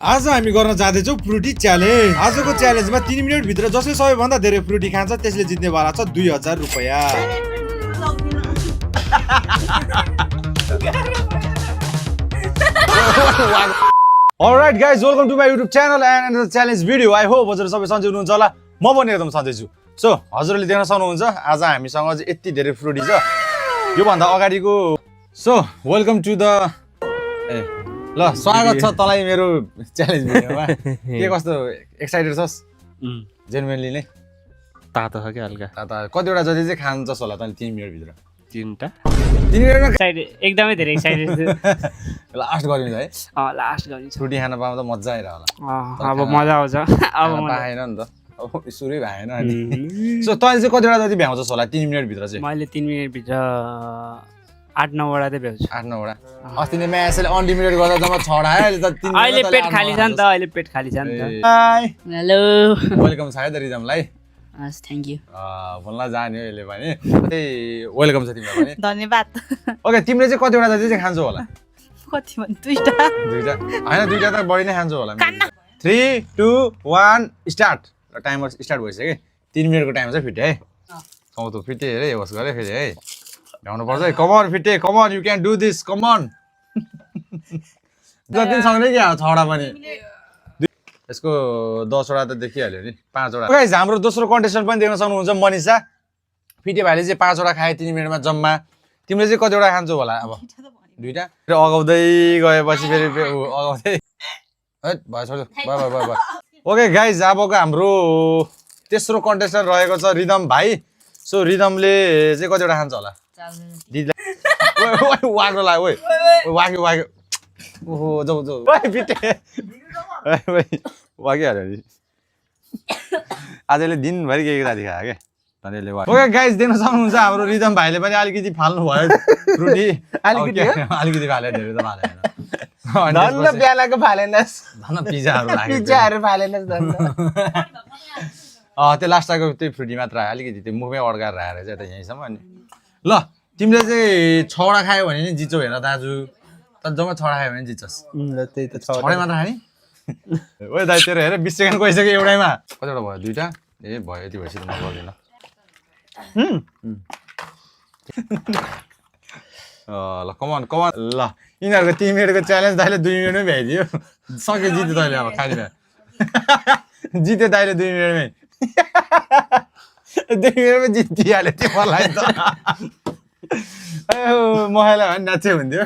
आज हामी गर्न जाँदैछौँ फ्रुटी च्यालेन्ज। आजको च्यालेन्जमा 3 मिनेट भित्र जसले सबैभन्दा धेरै फ्रुटी खान्छ त्यसले जित्ने वाला छ 2000 रुपैयाँ। Alright guys, welcome to my YouTube channel and the challenge video. I hope हजुर सबै सन्चै हुनुहुन्छ होला। म पनि एकदम सन्चै छु। सो हजुरले देख्न सक्नुहुन्छ आज हामीसँग चाहिँ यति धेरै फ्रुटी छ। यो भन्दा अगाडिको वेलकम टु द ल स्वागत छ तलाई मेरो च्यालेन्ज भिडियोमा। के कस्तो एक्साइटेड छस्? जेन्युइनली नै तातो छ के हल्का तातो। कतिवटा जति चाहिँ खान्छस् होला तैँले 3 मिनेट भित्र? 3टा 3 मिनेटमा एकदमै धेरै एक्साइटेड छु। लास्ट गरिन्छ है? लास्ट गरिन्छ। फ्रुटी खान पाउँदा मजा आइरह होला। अब मजा आउँछ। अब पाएन नि त। अब सुरै भएन अनि। सो तैँले चाहिँ कतिवटा जति भ्याउँछस् होला 3 मिनेट भित्र चाहिँ? मैले 3 मिनेट भित्र 8-9 वटा चाहिँ भ्याउँछु। 8-9 वटा। अस्ति नै म्यासले अनलिमिटेड गर्दा जम्मा 6 वटा आयो। अहिले त 3 अहिले पेट खाली छ नि त, अहिले पेट खाली छ नि त। Hi hello. वेलकम छ है त रिदमलाई। हस् थ्यांक यू। बोल्न जान्यो यसले पनि। कतै वेलकम छ तिमीलाई पनि। धन्यवाद। ओके तिमीले चाहिँ कतिवटा जति चाहिँ खान्छौ होला? कति भन्? दुईटा हैन दुईटा त बढी नै खान्छौ होला। 3 2 1 स्टार्ट। टाइमर स्टार्ट भइसक्यो के? 3 मिनेटको टाइम छ फिटे है। कम त फिटे हेरे होस् गरे फेरि है। भ्याउनु पर्छ है। कम अन फिटे, come on you can do this, come on. जति सँगै के 6 वटा पनि। यसको 10 वटा त देखिहाल्यो नि, 5 वटा। गाइस हाम्रो दोस्रो कन्टेस्टेन्ट पनि देख्न सक्नुहुन्छ मनिषा। फिटे भाइले चाहिँ 5 वटा खाए 3 मिनेटमा जम्मा। तिमीले चाहिँ कति वटा खान्छौ होला अब? दुईटा। फेरि अगाउँदै गएपछि फेरि अगाउँदै हैट भयो छोड्यो। Bye bye bye bye. Okay guys अबको हाम्रो तेस्रो कन्टेस्टेन्ट रहेको छ रिदम भाइ। सो रिदमले चाहिँ कति वटा खान्छ होला? दिदीलाई ओइ ओइ वाग्रो लाग्यो ओइ। वाग्यो वाग्यो। ओहो जाऊ जाऊ। ओइ फिटे। ओइ वागिहाल्यो नि। आजले दिनभरि के राति खायो के? तनेले वाग्यो। ओके गाइस देख्न सक्नुहुन्छ हाम्रो रिदम भाइले पनि अलिकति फाल्नु भयो फ्रुटी। अलिकति फाले धेरै त फालेन। धन्न प्यालाको फालेनस्, धन्न पिज्जाहरु लाग्यो। पिज्जाहरु फालेनस् धन्न। त्यो लास्टको त्यो फ्रुटी मात्र आयो अलिकति त्यो मुखमै अड्काएर राखेर चाहिँ त यहीँसम्म अनि। ल तिमीले चाहिँ 6 वटा खायौ भने नि जित्छौ हेर दाजु। त जम्मा 6 वटा खायौ भने जित्छस्। ल त्यही त 6 वटा मात्र खाने? ओइ दाइ तेरो हेर 20 सेकेन्ड गइसक्यो एउटैमा। कतिवटा भयो? दुईटा? ए भयो यति भएपछि त म गर्दिन। ल कमान कमान। ल यिनीहरूको 3 मिनेटको च्यालेन्ज दाइले 2 मिनेटमै भ्याइदियो। सक्यो जित्यो तैँले अब खाली भ्या। जित्यो दाइले 2 मिनेटमै। 2 मिनेटमै जितिहाल्यो त्यो मलाई त। महिला भने नाच्यो हुन्थ्यो।